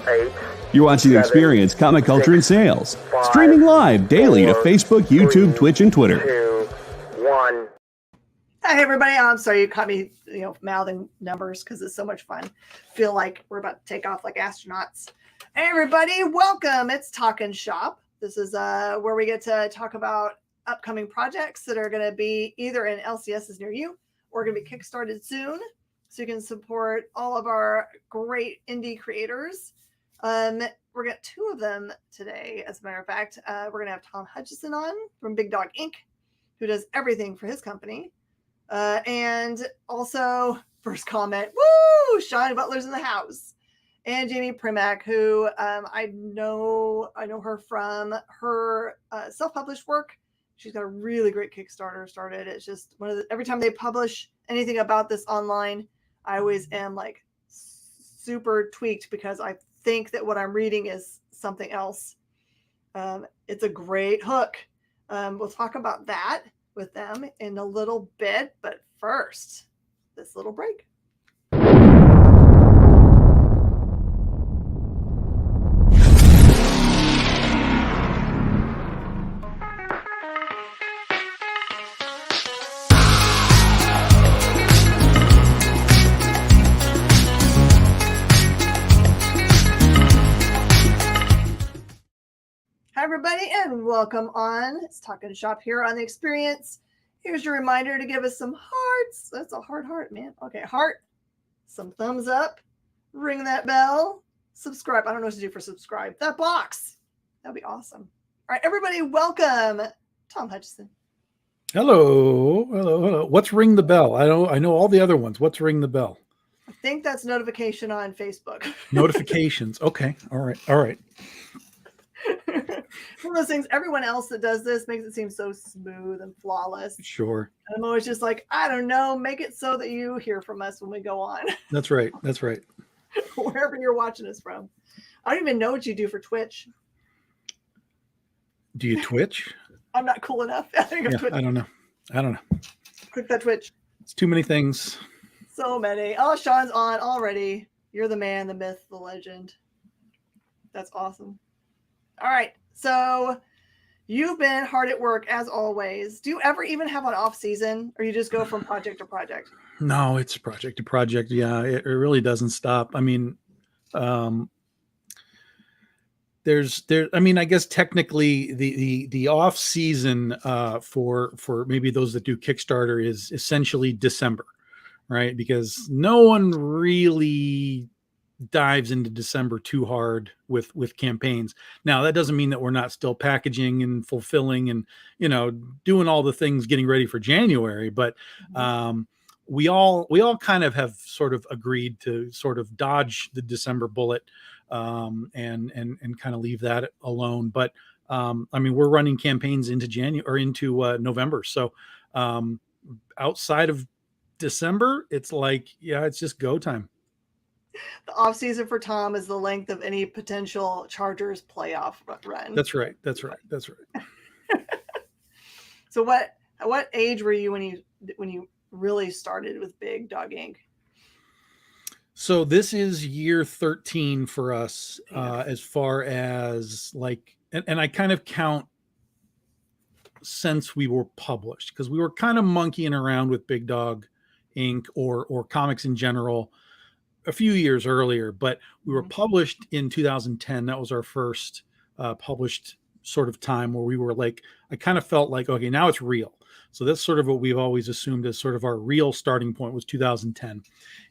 8, You're watching the 7, Experience Comic Culture and Sales. 5, Streaming live daily to 4, Facebook, YouTube, 3, Twitch, and Twitter. 2, 1. Hi, everybody. I'm sorry you caught me, mouthing numbers because it's so much fun. Feel like we're about to take off like astronauts. Hey, everybody. Welcome. It's Talkin Shop. This is where we get to talk about upcoming projects that are going to be either in LCSs near you or going to be kickstarted soon. So you can support all of our great indie creators. We're got two of them today. As a matter of fact, we're going to have Tom Hutchison on from Big Dog Inc., who does everything for his company. And also, first comment, woo! Sean Butler's in the house. And Jamie Primack, who I know her from her self-published work. She's got a really great Kickstarter started. It's just every time they publish anything about this online, I always am like super tweaked because I think that what I'm reading is something else. It's a great hook. We'll talk about that with them in a little bit, but first, this little break. Hi, everybody, and welcome on. It's Talkin Shop here on The Experience. Here's your reminder to give us some hearts. That's a hard heart, man. Okay, heart, some thumbs up, ring that bell, subscribe. I don't know what to do for subscribe. That box. That'd be awesome. All right, everybody, welcome. Tom Hutchison. Hello. What's ring the bell? I know all the other ones. What's ring the bell? I think that's notification on Facebook. Notifications. Okay. All right. One of those things, everyone else that does this makes it seem so smooth and flawless. Sure. And I'm always just like, I don't know, make it so that you hear from us when we go on. That's right. Wherever you're watching us from. I don't even know what you do for Twitch. Do you Twitch? I'm not cool enough. I don't know. Click that Twitch. It's too many things. So many. Oh, Sean's on already. You're the man, the myth, the legend. That's awesome. All right. So you've been hard at work as always. Do you ever even have an off season, or you just go from project to project? No, it's project to project. Yeah, it really doesn't stop. I mean, I guess technically the off season for maybe those that do Kickstarter is essentially December, right? Because no one really dives into December too hard with campaigns. Now, that doesn't mean that we're not still packaging and fulfilling and, doing all the things, getting ready for January. But we all kind of have sort of agreed to sort of dodge the December bullet and kind of leave that alone. But we're running campaigns into January or into November. So outside of December, it's like, it's just go time. The off season for Tom is the length of any potential Chargers playoff run. That's right. So what age were you when you really started with Big Dog Inc.? So this is year 13 for us, as far as like, and I kind of count since we were published, because we were kind of monkeying around with Big Dog Inc. or comics in general a few years earlier, but we were published in 2010. That was our first published sort of time where we were like, I kind of felt like, okay, now it's real. So that's sort of what we've always assumed as sort of our real starting point was 2010.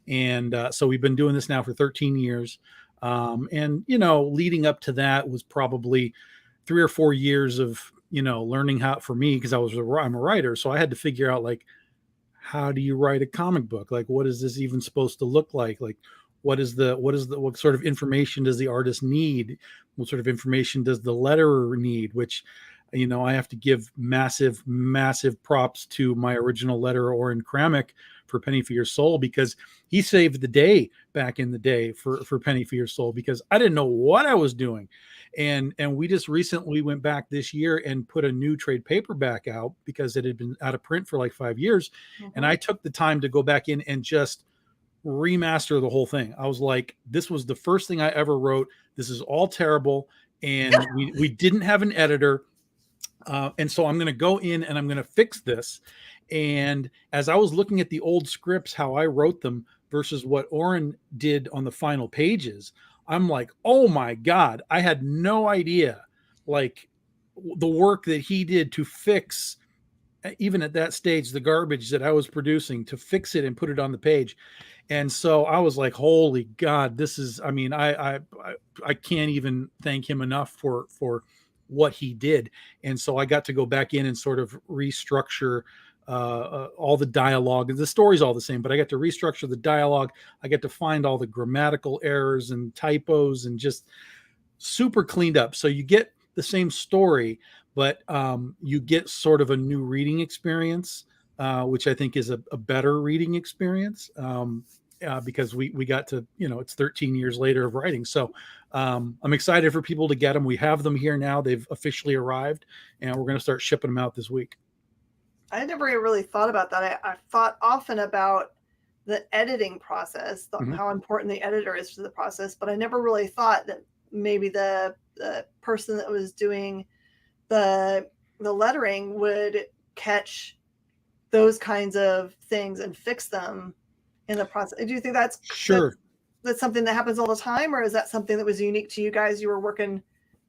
And so we've been doing this now for 13 years. And, leading up to that was probably 3 or 4 years of, learning how, for me, because I'm a writer. So I had to figure out like, how do you write a comic book? Like, what is this even supposed to look like? Like, what sort of information does the artist need? What sort of information does the letterer need? Which, I have to give massive props to my original letterer, Oren Kramik, for Penny for Your Soul, because he saved the day back in the day for Penny for Your Soul, because I didn't know what I was doing. And we just recently went back this year and put a new trade paperback out because it had been out of print for like 5 years. Mm-hmm. And I took the time to go back in and just remaster the whole thing. I was like, this was the first thing I ever wrote. This is all terrible. And we didn't have an editor. And so I'm going to go in and I'm going to fix this. And as I was looking at the old scripts, how I wrote them versus what Oren did on the final pages, I'm like, oh my God, I had no idea like the work that he did to fix, even at that stage, the garbage that I was producing, to fix it and put it on the page. And so I was like, holy God, this is, I mean, I can't even thank him enough for what he did. And so I got to go back in and sort of restructure all the dialogue. The story's all the same, but I got to restructure the dialogue. I get to find all the grammatical errors and typos and just super cleaned up. So you get the same story, but you get sort of a new reading experience, which I think is a better reading experience, because we got to, it's 13 years later of writing. So I'm excited for people to get them. We have them here now. They've officially arrived, and we're going to start shipping them out this week. I never really thought about that. I thought often about the editing process, how important the editor is to the process, but I never really thought that maybe the person that was doing the lettering would catch those kinds of things and fix them in the process. Do you think that's sure that's something that happens all the time, or is that something that was unique to you guys? You were working,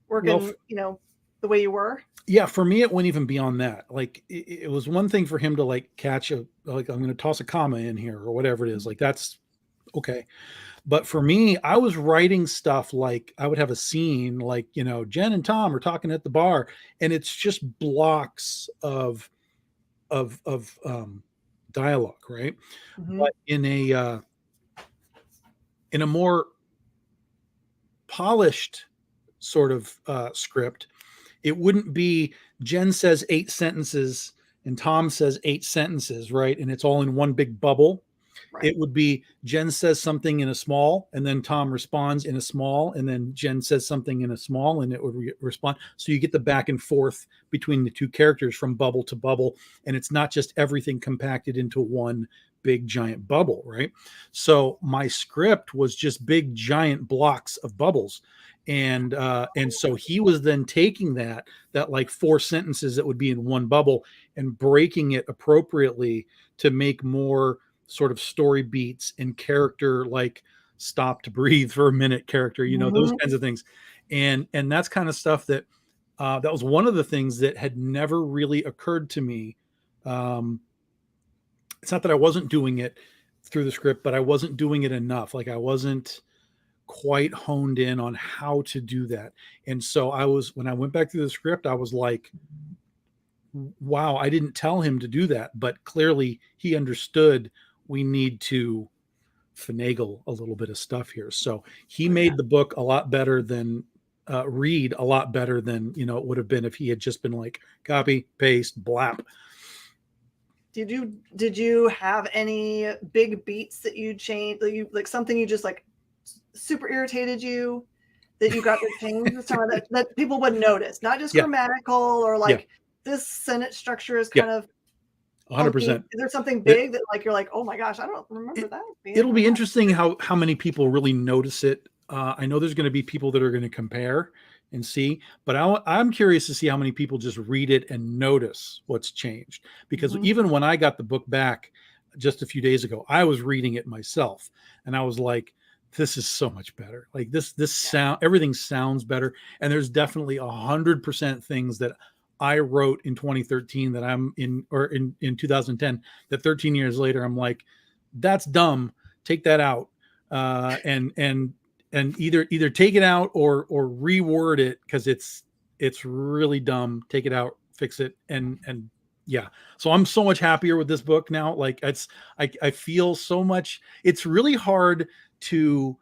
well, the way you were? Yeah, for me, it went even beyond that. Like it was one thing for him to like catch I'm going to toss a comma in here or whatever it is. Like that's okay. But for me, I was writing stuff like I would have a scene like, Jen and Tom are talking at the bar, and it's just blocks of dialogue, right? But in a more polished sort of script, it wouldn't be Jen says 8 sentences and Tom says 8 sentences, right? And it's all in one big bubble. Right. It would be Jen says something in a small, and then Tom responds in a small, and then Jen says something in a small, and it would respond. So you get the back and forth between the two characters from bubble to bubble, and it's not just everything compacted into one big giant bubble, right? So my script was just big giant blocks of bubbles. And so he was then taking that like 4 sentences that would be in one bubble and breaking it appropriately to make more sort of story beats and character, like stop to breathe for a minute character, those kinds of things. And that's kind of stuff that that was one of the things that had never really occurred to me. It's not that I wasn't doing it through the script, but I wasn't doing it enough. Like I wasn't quite honed in on how to do that. And so when I went back through the script, I was like, wow, I didn't tell him to do that, but clearly he understood we need to finagle a little bit of stuff here. So he made the book a lot better than read a lot better than, it would have been if he had just been like copy, paste, blap. Did you have any big beats that you changed, like something you just like super irritated you that you got to change that people would notice, not just grammatical or like this sentence structure is kind of 100%. Is there something big that like you're like, oh my gosh, I don't remember that? It'll be interesting how many people really notice it. I know there's going to be people that are going to compare and see, but I'm curious to see how many people just read it and notice what's changed. Because even when I got the book back just a few days ago, I was reading it myself and I was like, this is so much better. Like this sound, everything sounds better. And there's definitely 100% things that I wrote in 2013 that I'm in 2010, that 13 years later, I'm like, that's dumb. Take that out. And either take it out or reword it, because it's really dumb. Take it out, fix it. And yeah. So I'm so much happier with this book now. Like I feel so much. It's really hard to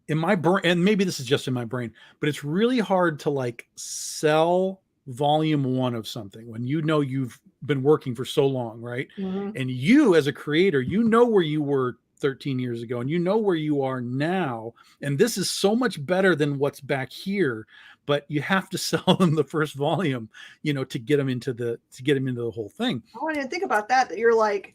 in my brain, and maybe this is just in my brain, but it's really hard to like sell volume 1 of something when you've been working for so long, right? And you as a creator, where you were 13 years ago and where you are now, and this is so much better than what's back here, but you have to sell them the first volume, to get them into the whole thing. I want you to think about that you're like,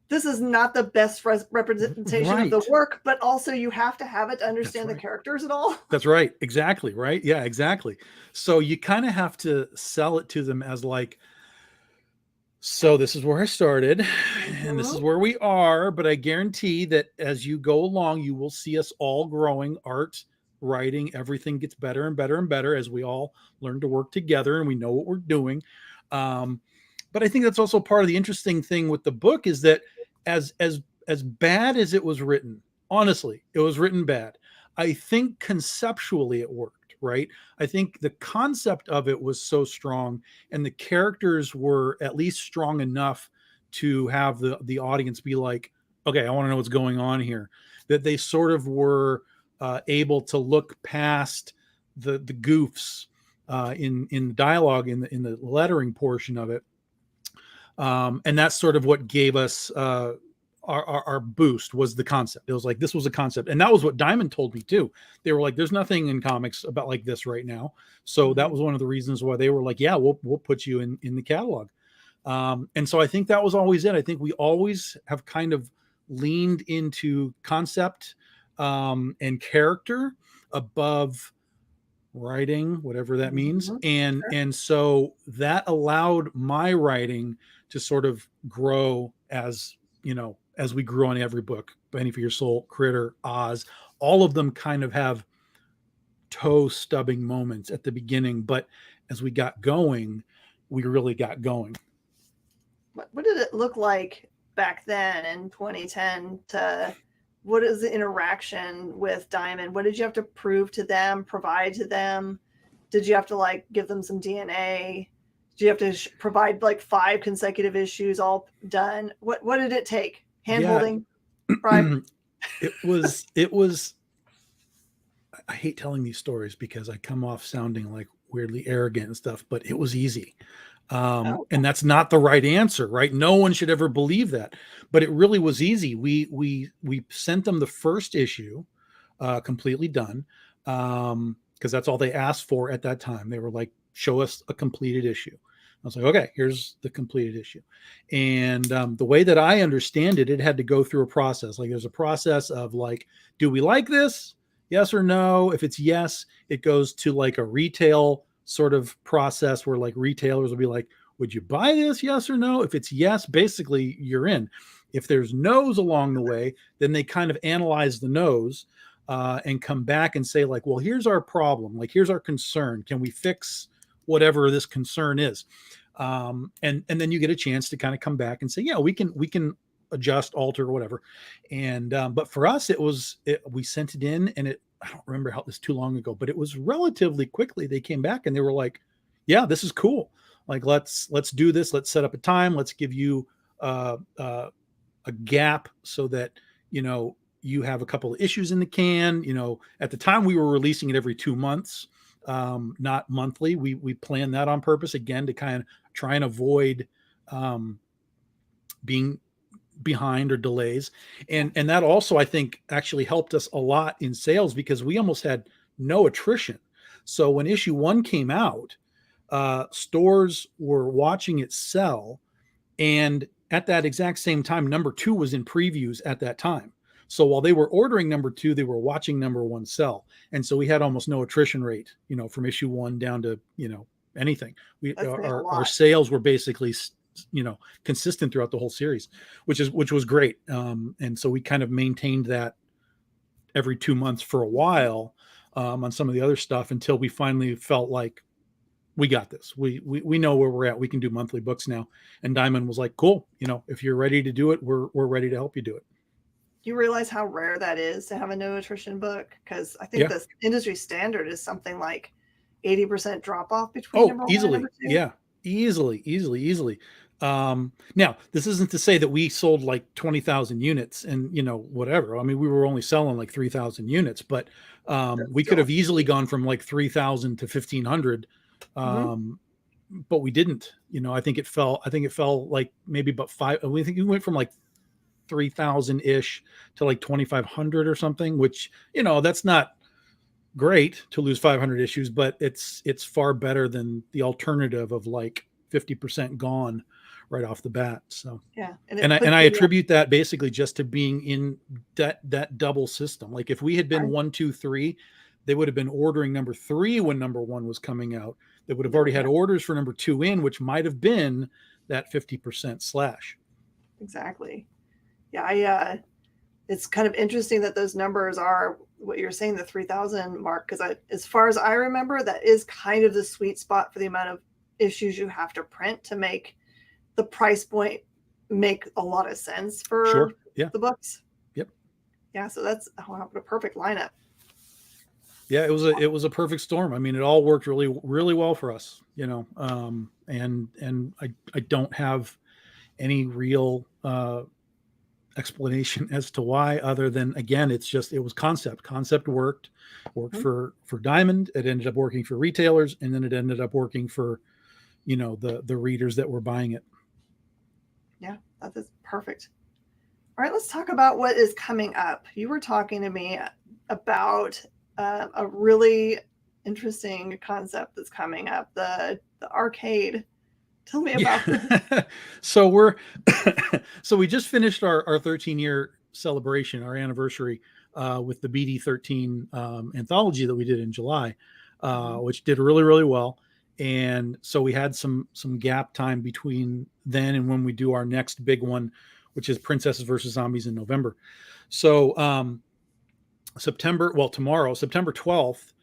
this is not the best representation of the Right. work, but also you have to have it to understand the right. characters at all. That's right. Exactly. Right. Yeah, exactly. So you kind of have to sell it to them as like, so this is where I started and this is where we are, but I guarantee that as you go along, you will see us all growing. Art, writing, everything gets better and better and better as we all learn to work together and we know what we're doing. Um, but I think that's also part of the interesting thing with the book is that as bad as it was written, honestly, it was written bad. I think conceptually it worked, right? I think the concept of it was so strong and the characters were at least strong enough to have the audience be like, okay, I want to know what's going on here. That they sort of were able to look past the goofs in the dialogue in the lettering portion of it, and that's sort of what gave us our boost was the concept. It was like this was a concept, and that was what Diamond told me too. They were like, "There's nothing in comics about like this right now," so that was one of the reasons why they were like, "Yeah, we'll put you in the catalog." And so I think that was always it. I think we always have kind of leaned into concept and character above writing, whatever that means. And so that allowed my writing to sort of grow as, you know, as we grew on every book. Penny for Your Soul, Critter, Oz, all of them kind of have toe stubbing moments at the beginning, but as we got going, we really got going. What did it look like back then in 2010 to what is the interaction with Diamond? What did you have to prove to them, provide to them? Did you have to like give them some DNA? Did you have to provide like 5 consecutive issues all done? What did it take? Hand holding? It was I hate telling these stories because I come off sounding like weirdly arrogant and stuff, but it was easy. And that's not the right answer, right? No one should ever believe that, but it really was easy. We sent them the first issue, completely done, because that's all they asked for at that time. They were like, "Show us a completed issue." I was like, "Okay, here's the completed issue." And the way that I understand it, it had to go through a process. Like there's a process of like, do we like this? Yes or no. If it's yes, it goes to like a retail sort of process where like retailers will be like, would you buy this? Yes or no? If it's yes, basically you're in. If there's no's along the way, then they kind of analyze the no's and come back and say like, well, here's our problem. Like, here's our concern. Can we fix whatever this concern is? And then you get a chance to kind of come back and say, yeah, we can adjust, alter, whatever. And but for us, we sent it in, and I don't remember how it was too long ago, but it was relatively quickly. They came back and they were like, yeah, this is cool. Like, let's do this. Let's set up a time. Let's give you a gap so that, you know, you have a couple of issues in the can. You know, at the time we were releasing it every 2 months, not monthly. We planned that on purpose, again, to kind of try and avoid being behind or delays. And that also, I think, actually helped us a lot in sales because we almost had no attrition. So when issue 1 came out, stores were watching it sell. And at that exact same time, number 2 was in previews at that time. So while they were ordering number 2, they were watching number 1 sell. And so we had almost no attrition rate, you know, from issue 1 down to, you know, anything. Our sales were basically, you know, consistent throughout the whole series, which was great. And so we kind of maintained that every 2 months for a while on some of the other stuff until we finally felt like we got this. We know where we're at. We can do monthly books now. And Diamond was like, cool. You know, if you're ready to do it, we're ready to help you do it. You realize how rare that is to have a no attrition book? Because I think the industry standard is something like 80% drop off between number 1 and number 2. Yeah, easily. Now, this isn't to say that we sold like 20,000 units and, you know, whatever. I mean, we were only selling like 3,000 units, but we could have easily gone from like 3,000 to 1,500. But we didn't. You know, I think it fell like maybe about 5. We think we went from like 3,000 ish to like 2,500 or something, which, you know, that's not great to lose 500 issues, but it's far better than the alternative of like 50% gone, right off the bat. So Yeah. and I attribute that basically just to being in that double system. Like if we had been 1, 2, 3, they would have been ordering number 3 when number 1 was coming out. They would have already had orders for number 2 in, which might have been that 50% slash. Exactly. Yeah. It's kind of interesting that those numbers are what you're saying, the 3,000 mark, because as far as I remember, that is kind of the sweet spot for the amount of issues you have to print to make the price point make a lot of sense for the books. Yep. Yeah. So that's a perfect lineup. Yeah, it was a perfect storm. I mean, it all worked really, really well for us, you know. And I don't have any real explanation as to why, other than, again, it was concept worked for Diamond. It ended up working for retailers, and then it ended up working for, you know, the readers that were buying it. Yeah, that is perfect. All right, let's talk about what is coming up. You were talking to me about a really interesting concept that's coming up, the arcade. Tell me about this. So we just finished our 13-year celebration, our anniversary, with the BD13 anthology that we did in July, which did really, really well. And so we had some gap time between then and when we do our next big one, which is Princesses versus Zombies in November. So tomorrow, September 12th,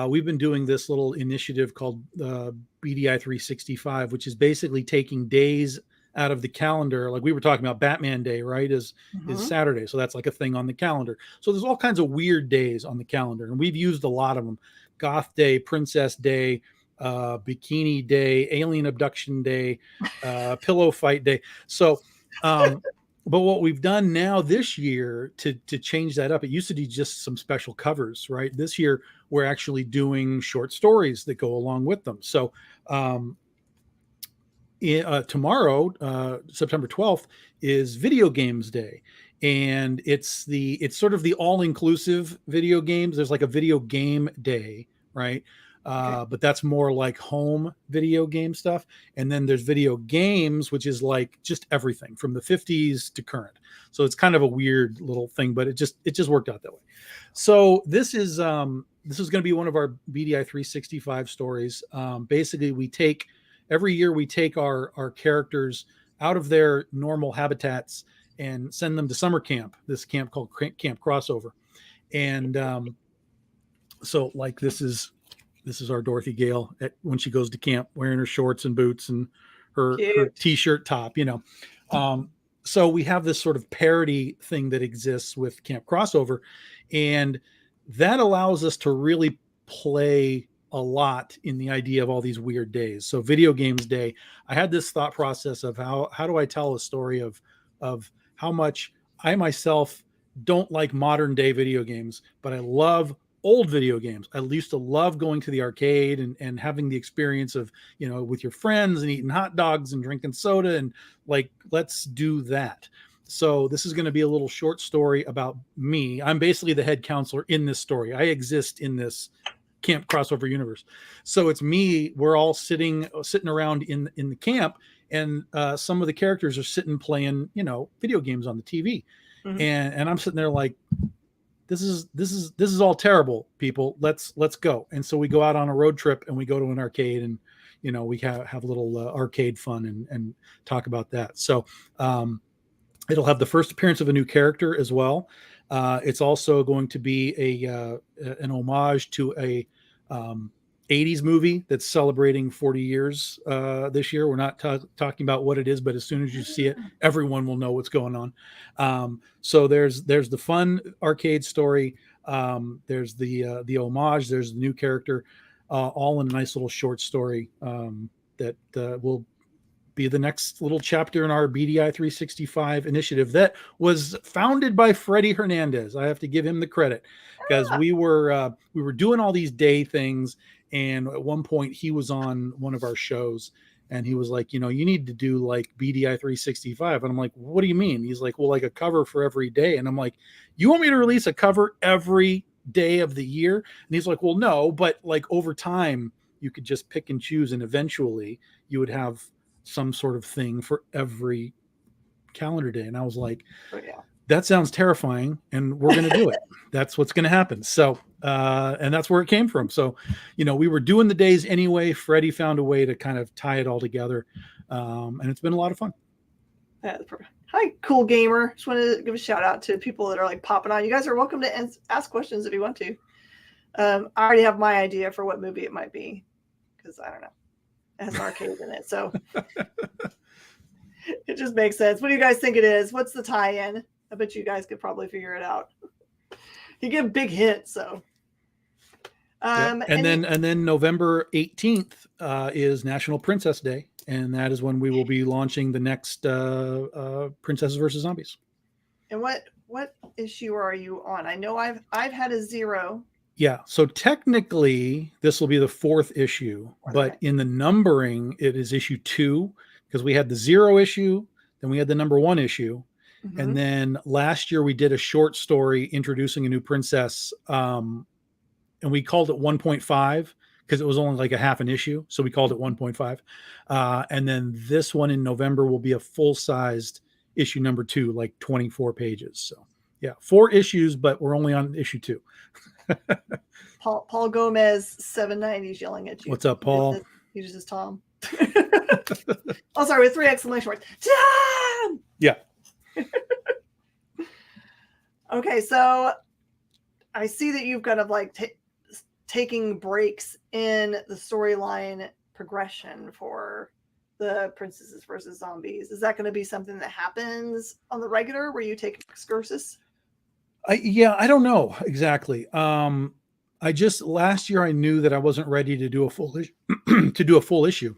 we've been doing this little initiative called BDI 365, which is basically taking days out of the calendar. Like we were talking about, Batman Day, right, is Saturday. So that's like a thing on the calendar. So there's all kinds of weird days on the calendar, and we've used a lot of them. Goth Day, Princess Day, Bikini Day, Alien Abduction Day, Pillow Fight Day. So but what we've done now this year to change that up, it used to be just some special covers, right? This year, we're actually doing short stories that go along with them. So tomorrow, September 12th, is Video Games Day. And it's sort of the all-inclusive video games. There's like a video game day, right? But that's more like home video game stuff. And then there's video games, which is like just everything from the 50s to current. So it's kind of a weird little thing, but it just worked out that way. So this is going to be one of our BDI 365 stories. Basically, every year we take our characters out of their normal habitats and send them to summer camp, this camp called Camp Crossover. And so like this is our Dorothy Gale when she goes to camp, wearing her shorts and boots and her t-shirt top, you know. So we have this sort of parody thing that exists with Camp Crossover, and that allows us to really play a lot in the idea of all these weird days. So Video Games Day, I had this thought process of how do I tell a story of how much I myself don't like modern day video games, but I love old video games. I used to love going to the arcade and having the experience of, you know, with your friends and eating hot dogs and drinking soda, and like, let's do that. So this is going to be a little short story about me. I'm basically the head counselor in this story. I exist in this Camp Crossover universe. So it's me. We're all sitting around in the camp, and some of the characters are sitting playing, you know, video games on the TV. Mm-hmm. And I'm sitting there like, this is all terrible, people. Let's go. And so we go out on a road trip and we go to an arcade, and, you know, we have a little arcade fun and talk about that. So it'll have the first appearance of a new character as well. It's also going to be an homage to a 80s movie that's celebrating 40 years this year. We're not talking about what it is, but as soon as you see it, everyone will know what's going on. So there's the fun arcade story. There's the homage. There's the new character, all in a nice little short story that will be the next little chapter in our BDI 365 initiative that was founded by Freddie Hernandez. I have to give him the credit, because we were doing all these day things. And at one point he was on one of our shows, and he was like, you know, you need to do like BDI 365. And I'm like, what do you mean? He's like, well, like a cover for every day. And I'm like, you want me to release a cover every day of the year? And he's like, well, no, but like over time you could just pick and choose, and eventually you would have some sort of thing for every calendar day. And I was like, Oh, yeah. that sounds terrifying, and we're going to do it. That's what's going to happen. So, and that's where it came from. So, we were doing the days anyway. Freddie found a way to kind of tie it all together. And it's been a lot of fun. That's perfect. Hi, Cool Gamer. Just wanted to give a shout out to people that are like popping on. You guys are welcome to ask questions if you want to. I already have my idea for what movie it might be, because I don't know. It has an arcade in it. So it just makes sense. What do you guys think it is? What's the tie-in? I bet you guys could probably figure it out. You give big hints, so. And then November 18th is National Princess Day, and that is when we will be launching the next Princesses versus Zombies. And what issue are you on? I know I've had a 0. Yeah, so technically this will be the 4th issue, but in the numbering it is issue 2, because we had the 0 issue, then we had the number 1 issue. Mm-hmm. And then last year we did a short story introducing a new princess, and we called it 1.5 because it was only like a half an issue. So we called it 1.5. And then this one in November will be a full-sized issue number 2, like 24 pages. So yeah, 4 issues, but we're only on issue 2. Paul Gomez 790 is yelling at you. What's up, Paul? He just is Tom. Oh, sorry, with 3 exclamation marks. Tom! Yeah. Okay, so I see that you've kind of like taking breaks in the storyline progression for the Princesses versus Zombies. Is that going to be something that happens on the regular where you take excursus? I don't know exactly. Last year I knew that I wasn't ready to do a full issue.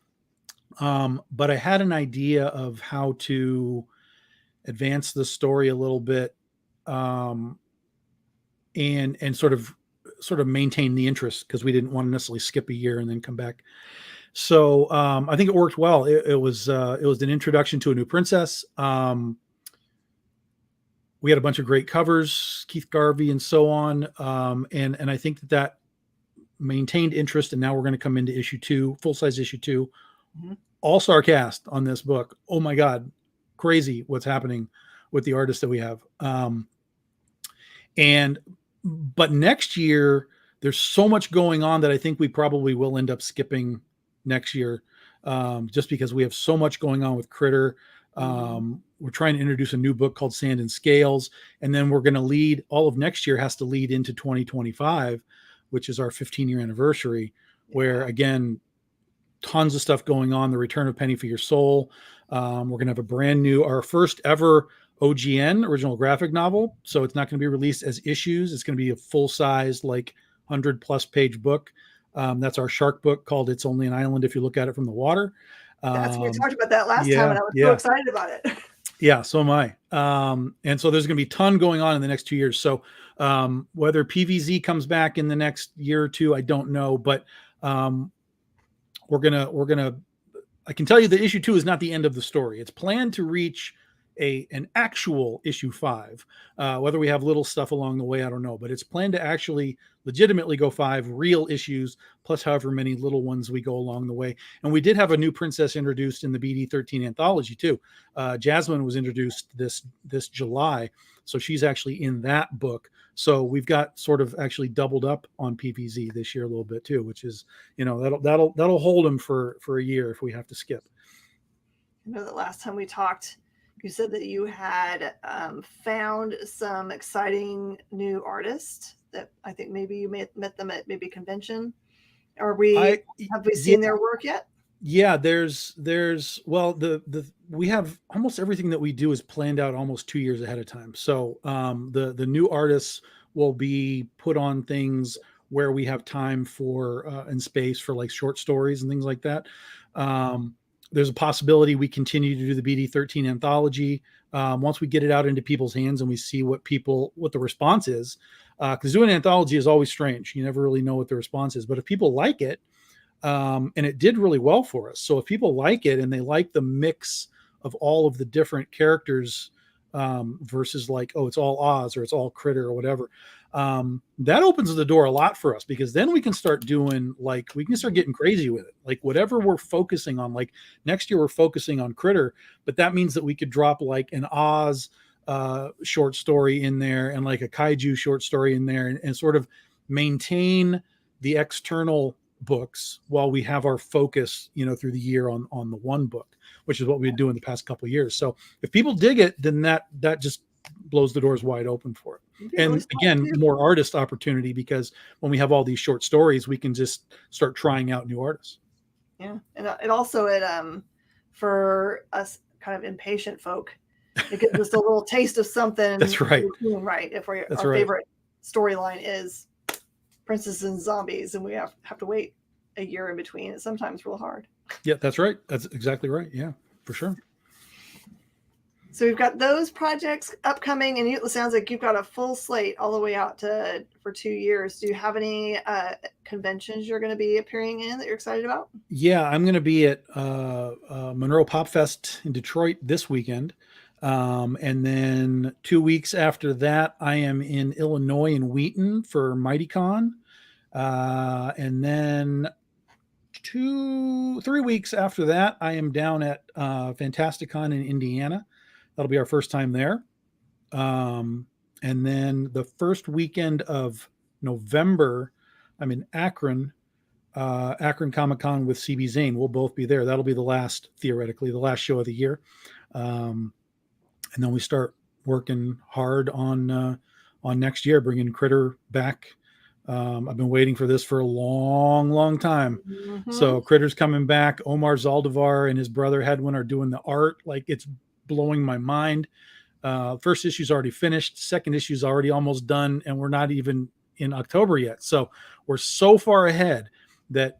But I had an idea of how to advance the story a little bit, and sort of maintain the interest, because we didn't want to necessarily skip a year and then come back. So I think it worked well. It was an introduction to a new princess. We had a bunch of great covers, Keith Garvey and so on. And I think that maintained interest. And now we're going to come into issue 2, full-size issue 2, mm-hmm. All-star cast on this book. Oh my God. Crazy what's happening with the artists that we have. But next year there's so much going on that I think we probably will end up skipping next year, just because we have so much going on with Critter. We're trying to introduce a new book called Sand and Scales, and then we're going to lead, all of next year has to lead into 2025, which is our 15-year anniversary, where again, tons of stuff going on. The Return of Penny for Your Soul. We're going to have our first ever OGN, original graphic novel. So it's not going to be released as issues. It's going to be a full-size, like 100+ page book. That's our shark book called It's Only an Island If You Look at It from the Water. We talked about that last time, and I was so excited about it. Yeah, so am I. And so there's going to be a ton going on in the next 2 years. So whether PVZ comes back in the next year or 2, I don't know. But we're gonna. I can tell you that issue 2 is not the end of the story. It's planned to reach an actual issue 5. Whether we have little stuff along the way, I don't know. But it's planned to actually legitimately go 5 real issues, plus however many little ones we go along the way. And we did have a new princess introduced in the BD13 anthology too. Jasmine was introduced this July, so she's actually in that book. So we've got sort of actually doubled up on PVZ this year a little bit too, which is, that'll hold them for a year if we have to skip. I know that last time we talked, you said that you had found some exciting new artists that I think maybe you met them at maybe convention. Have we seen their work yet? Yeah, we have almost everything that we do is planned out almost 2 years ahead of time. So the new artists will be put on things where we have time for and space for like short stories and things like that. There's a possibility we continue to do the BD13 anthology once we get it out into people's hands and we see what the response is. Because doing an anthology is always strange. You never really know what the response is. But if people like it, and it did really well for us. So if people like it and they like the mix of all of the different characters versus like, oh, it's all Oz or it's all Critter or whatever, that opens the door a lot for us, because then we can start doing, like, we can start getting crazy with it. Like whatever we're focusing on, like next year we're focusing on Critter, but that means that we could drop like an Oz short story in there and like a kaiju short story in there, and sort of maintain the external books while we have our focus, through the year on the one book, which is what we've been doing the past couple of years. So if people dig it, then that just blows the doors wide open for it. And again, more artist opportunity, because when we have all these short stories, we can just start trying out new artists. Yeah. And it also, for us kind of impatient folk, it gives us a little taste of something. That's right. Right. If our favorite storyline is Princess and Zombies, and we have to wait a year in between, it's sometimes real hard. Yeah, that's right. That's exactly right. Yeah, for sure. So we've got those projects upcoming, and it sounds like you've got a full slate all the way out for 2 years. Do you have any conventions you're going to be appearing in that you're excited about? Yeah, I'm going to be at Monroe Pop Fest in Detroit this weekend. And then 2 weeks after that, I am in Illinois in Wheaton for MightyCon. And then 3 weeks after that, I am down at Fantasticon in Indiana. That'll be our first time there. And then the first weekend of November, I'm in Akron, Akron Comic Con with CB Zane. We'll both be there. That'll be theoretically, the last show of the year. And then we start working hard on next year, bringing Critter back. I've been waiting for this for a long, long time. Mm-hmm. So Critter's coming back. Omar Zaldivar and his brother Hedwin are doing the art. Like, it's blowing my mind. First issue's already finished. Second issue's already almost done, and we're not even in October yet. So we're so far ahead that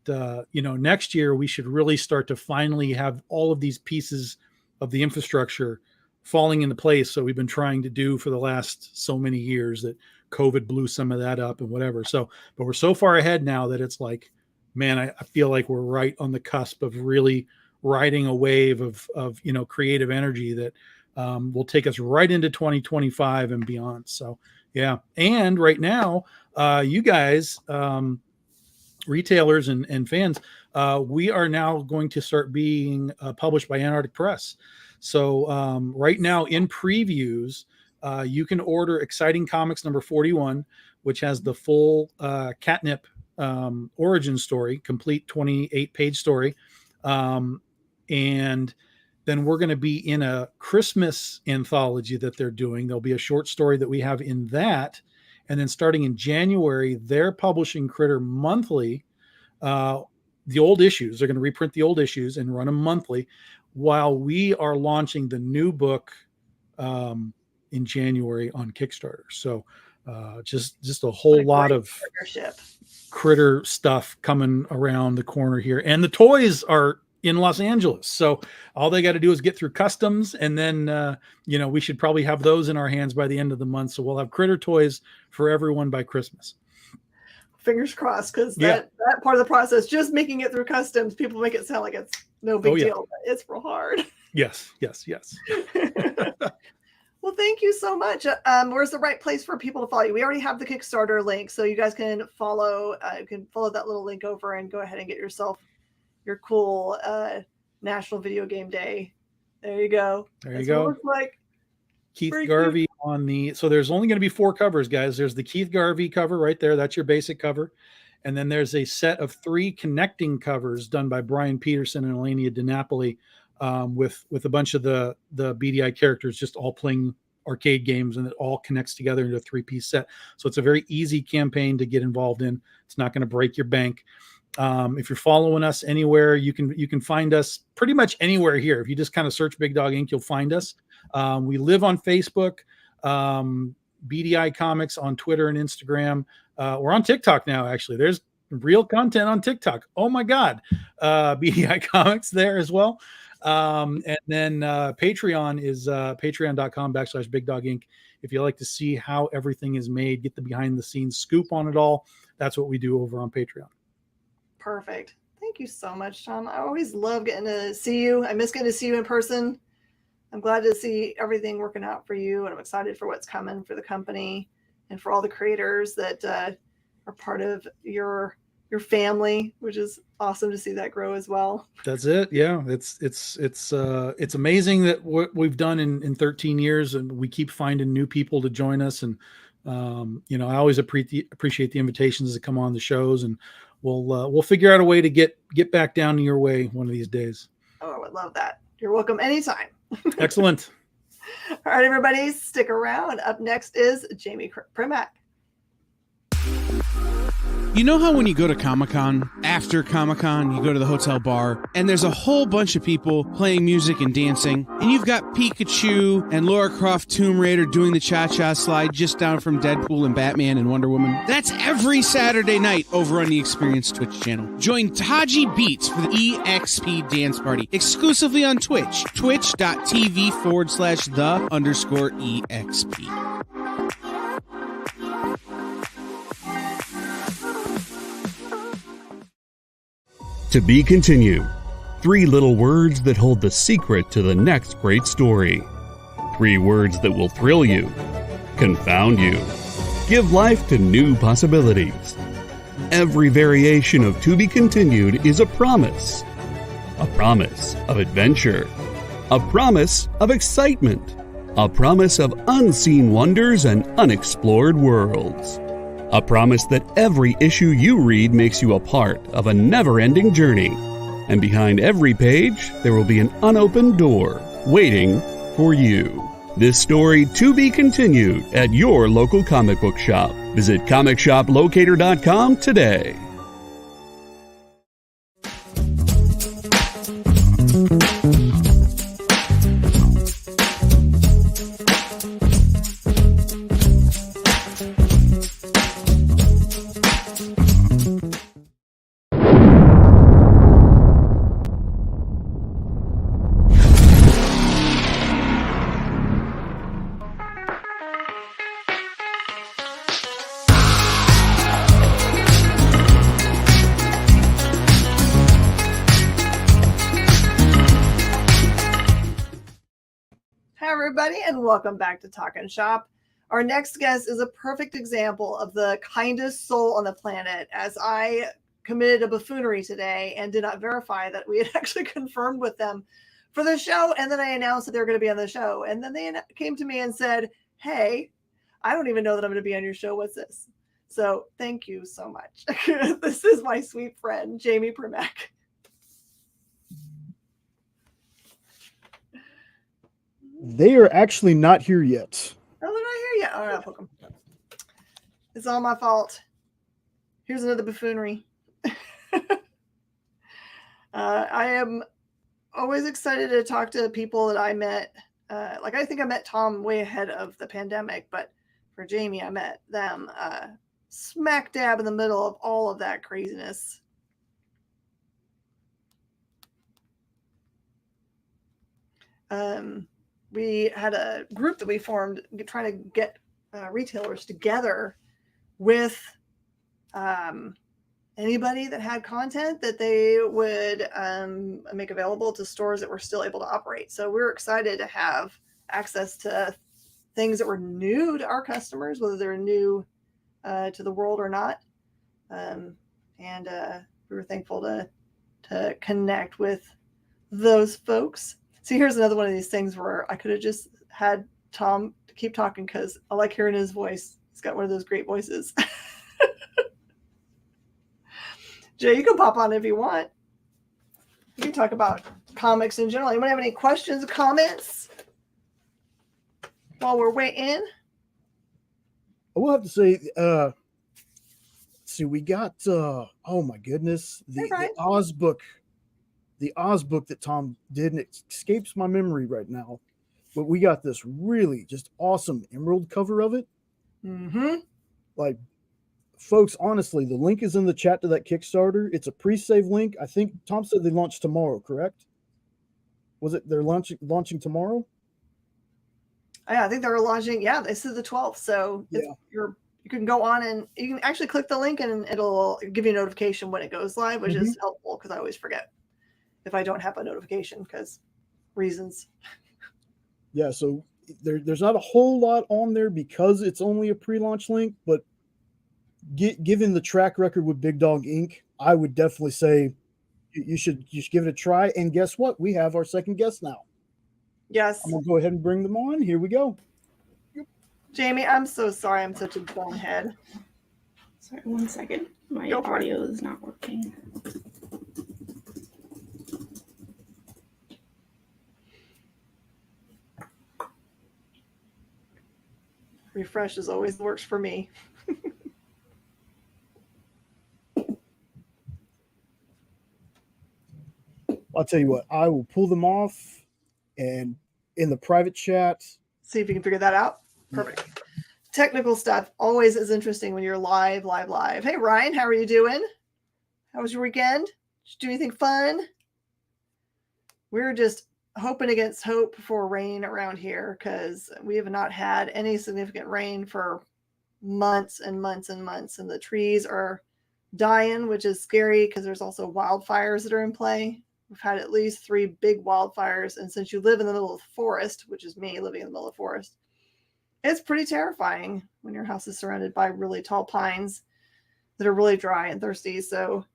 next year we should really start to finally have all of these pieces of the infrastructure falling into place. So we've been trying to do for the last so many years that COVID blew some of that up and whatever. So, but we're so far ahead now that it's like, man, I feel like we're right on the cusp of really riding a wave of creative energy that will take us right into 2025 and beyond. So yeah. And right now, you guys, retailers and fans, we are now going to start being published by Antarctic Press. So right now in previews, you can order Exciting Comics number 41, which has the full catnip origin story, complete 28-page story. And then we're going to be in a Christmas anthology that they're doing. There'll be a short story that we have in that. And then starting in January, they're publishing Critter monthly. The old issues, they're going to reprint the old issues and run them monthly, while we are launching the new book in January on Kickstarter. So just a whole lot of Critter stuff coming around the corner here. And the toys are in Los Angeles. So all they got to do is get through customs. And then, we should probably have those in our hands by the end of the month. So we'll have Critter toys for everyone by Christmas. Fingers crossed, because that part of the process, just making it through customs, people make it sound like it's no big deal, but it's real hard. Yes. Well, thank you so much. Where's the right place for people to follow you? We already have the Kickstarter link, so you guys can follow that little link over and go ahead and get yourself your cool National Video Game Day. There you go. That's what it looks like. Keith Garvey on the, so there's only going to be 4 covers, guys. There's the Keith Garvey cover right there. That's your basic cover. And then there's a set of 3 connecting covers done by Brian Peterson and Elenia DiNapoli, with a bunch of the BDI characters just all playing arcade games, and it all connects together into a 3-piece set. So it's a very easy campaign to get involved in. It's not going to break your bank. If you're following us anywhere, you can find us pretty much anywhere here. If you just kind of search Big Dog Inc., you'll find us. We live on Facebook, BDI Comics on Twitter and Instagram. We're on TikTok now, actually. There's real content on TikTok. Oh my God. BDI Comics there as well. And then Patreon is patreon.com/Big Dog Inc. If you like to see how everything is made, get the behind the scenes scoop on it all, that's what we do over on Patreon. Perfect. Thank you so much, Tom. I always love getting to see you. I miss getting to see you in person. I'm glad to see everything working out for you, and I'm excited for what's coming for the company. and for all the creators that are part of your family, which is awesome to see that grow as well. That's it. Yeah. It's amazing that what we've done in 13 years, and we keep finding new people to join us. And, I always appreciate the invitations to come on the shows, and we'll figure out a way to get back down to your way one of these days. Oh, I would love that. You're welcome anytime. Excellent. All right, everybody, stick around. Up next is Jamie Primack. You know how when you go to Comic-Con, after Comic-Con, you go to the hotel bar, and there's a whole bunch of people playing music and dancing, and you've got Pikachu and Lara Croft Tomb Raider doing the cha-cha slide just down from Deadpool and Batman and Wonder Woman? That's every Saturday night over on the Experience Twitch channel. Join Taji Beats for the EXP Dance Party, exclusively on Twitch, twitch.tv/the_EXP. To be continued. 3 little words that hold the secret to the next great story. 3 words that will thrill you, confound you, give life to new possibilities. Every variation of To Be Continued is a promise. A promise of adventure. A promise of excitement. A promise of unseen wonders and unexplored worlds. A promise that every issue you read makes you a part of a never-ending journey. And behind every page, there will be an unopened door waiting for you. This story to be continued at your local comic book shop. Visit comicshoplocator.com today. Everybody, and welcome back to Talkin Shop. Our next guest is a perfect example of the kindest soul on the planet, as I committed a buffoonery today and did not verify that we had actually confirmed with them for the show, and then I announced that they were going to be on the show, and then they came to me and said, hey, I don't even know that I'm going to be on your show. What's this? So thank you so much. This is my sweet friend, Jamie Primack. They are actually not here yet. Oh, they're not here yet. All right, I'll poke them. It's all my fault. Here's another buffoonery. I am always excited to talk to people that I met. I think I met Tom way ahead of the pandemic, but for Jamie, I met them smack dab in the middle of all of that craziness. We had a group that we formed trying to get retailers together with anybody that had content that they would make available to stores that were still able to operate. So we were excited to have access to things that were new to our customers, whether they're new to the world or not. And we were thankful to connect with those folks. See, here's another one of these things where I could have just had Tom keep talking because I like hearing his voice. He's got one of those great voices. Jay, you can pop on if you want. You can talk about comics in general. Anyone have any questions, comments while we're waiting? I will have to say, let's see, we got, oh my goodness, the Oz book. The Oz book that Tom did, and it escapes my memory right now, but we got this really just awesome emerald cover of it. Mm-hmm. Like, folks, honestly, the link is in the chat to that Kickstarter. It's a pre-save link. I think Tom said they launched tomorrow, correct? Was it they're launching tomorrow? Yeah, I think they're launching. Yeah, this is the 12th. So you can go on and you can actually click the link and it'll give you a notification when it goes live, which is helpful because I always forget if I don't have a notification because reasons. Yeah, so there's not a whole lot on there because it's only a pre-launch link, but given the track record with Big Dog Inc., I would definitely say you should give it a try. And guess what? We have our second guest now. Yes. I'm going to go ahead and bring them on. Here we go. Jamie, I'm so sorry. I'm such a bonehead. Sorry, 1 second. My audio is not working. Refresh as always works for me. I'll tell you what, I will pull them off and in the private chat. See if you can figure that out. Perfect. Yeah. Technical stuff always is interesting when you're live. Hey, Ryan, how are you doing? How was your weekend? Did you do anything fun? We're just hoping against hope for rain around here because we have not had any significant rain for months and months and months. And the trees are dying, which is scary because there's also wildfires that are in play. We've had at least 3 big wildfires. And since you live in the middle of the forest, which is me living in the middle of the forest, it's pretty terrifying when your house is surrounded by really tall pines that are really dry and thirsty. So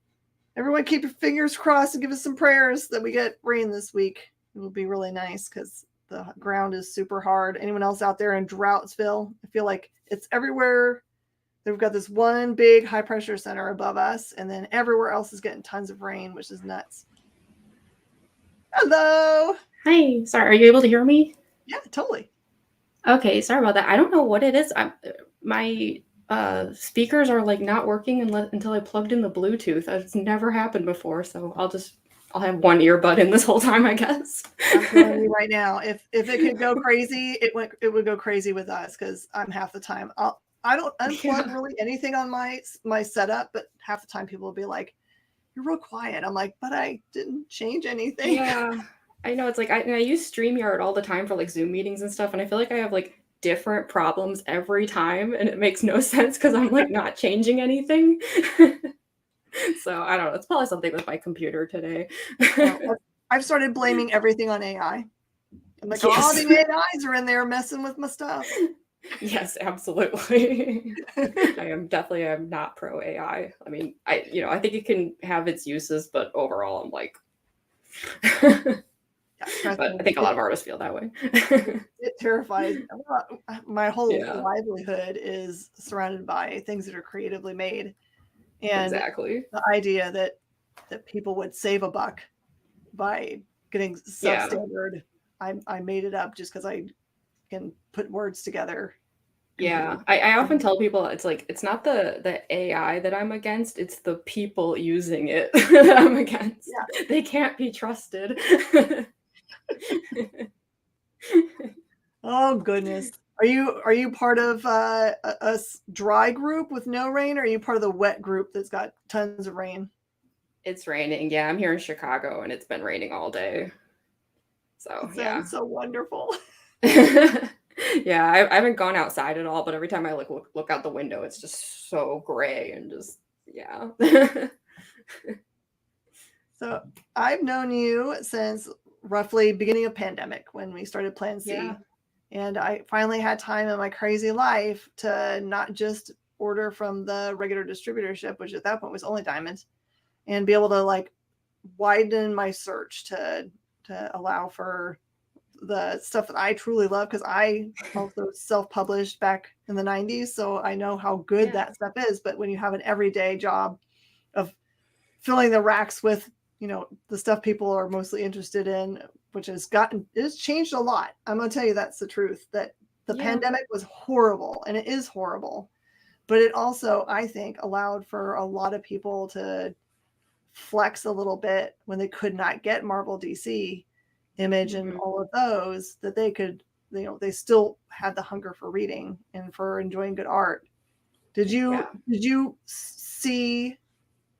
everyone keep your fingers crossed and give us some prayers that we get rain this week. It will be really nice because the ground is super hard. Anyone else out there in Droughtsville? I feel like it's everywhere. They've got this one big high pressure center above us, and then everywhere else is getting tons of rain, which is nuts. Hello. Hi. Sorry, are you able to hear me? Yeah, totally. Okay, sorry about that. I don't know what it is. My speakers are like not working until I plugged in the Bluetooth. It's never happened before, so I'll have one earbud in this whole time, I guess. I'm telling you right now, if it could go crazy, it would go crazy with us because I'm half the time. I don't unplug really anything on my setup, but half the time people will be like, "You're real quiet." I'm like, "But I didn't change anything." Yeah, I know. It's like I use StreamYard all the time for like Zoom meetings and stuff, and I feel like I have like different problems every time, and it makes no sense because I'm like not changing anything. So I don't know. It's probably something with my computer today. I've started blaming everything on AI. I'm like, yes. all the AIs are in there messing with my stuff. Yes, absolutely. I'm not pro AI. I mean, I think it can have its uses, but overall I'm like but I think a lot of artists feel that way. It terrifies me. My whole livelihood is surrounded by things that are creatively made. And exactly. The idea that people would save a buck by getting substandard, I made it up just because I can put words together. Yeah, I often tell people it's not the AI that I'm against, it's the people using it that I'm against. Yeah. They can't be trusted. Oh goodness. Are you part of a dry group with no rain, or are you part of the wet group that's got tons of rain? It's raining. Yeah, I'm here in Chicago and it's been raining all day. So that sounds so wonderful. Yeah, I haven't gone outside at all, but every time I look out the window, it's just so gray and just So I've known you since roughly beginning of pandemic when we started Plan C. Yeah. And I finally had time in my crazy life to not just order from the regular distributorship, which at that point was only Diamond, and be able to like widen my search to allow for the stuff that I truly love, because I also self-published back in the 90s. So I know how good that stuff is. But when you have an everyday job of filling the racks with, the stuff people are mostly interested in, which has changed a lot. I'm going to tell you that's the truth, that the pandemic was horrible, and it is horrible. But it also, I think, allowed for a lot of people to flex a little bit when they could not get Marvel, DC, Image, and all of those, that they could, they still had the hunger for reading and for enjoying good art. Did you see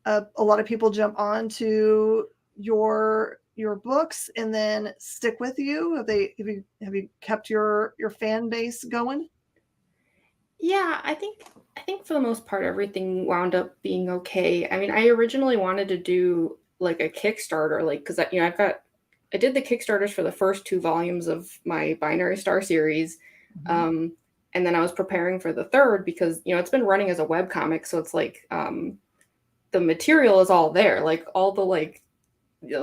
a lot of people jump on to your books and then stick with you? Have you kept your fan base going? Yeah, I think for the most part everything wound up being okay. I mean, I originally wanted to do like a Kickstarter, like because I've got I did the Kickstarters for the first 2 volumes of my Binary Star series. And then I was preparing for the third because, it's been running as a webcomic. So it's like the material is all there, like all the like,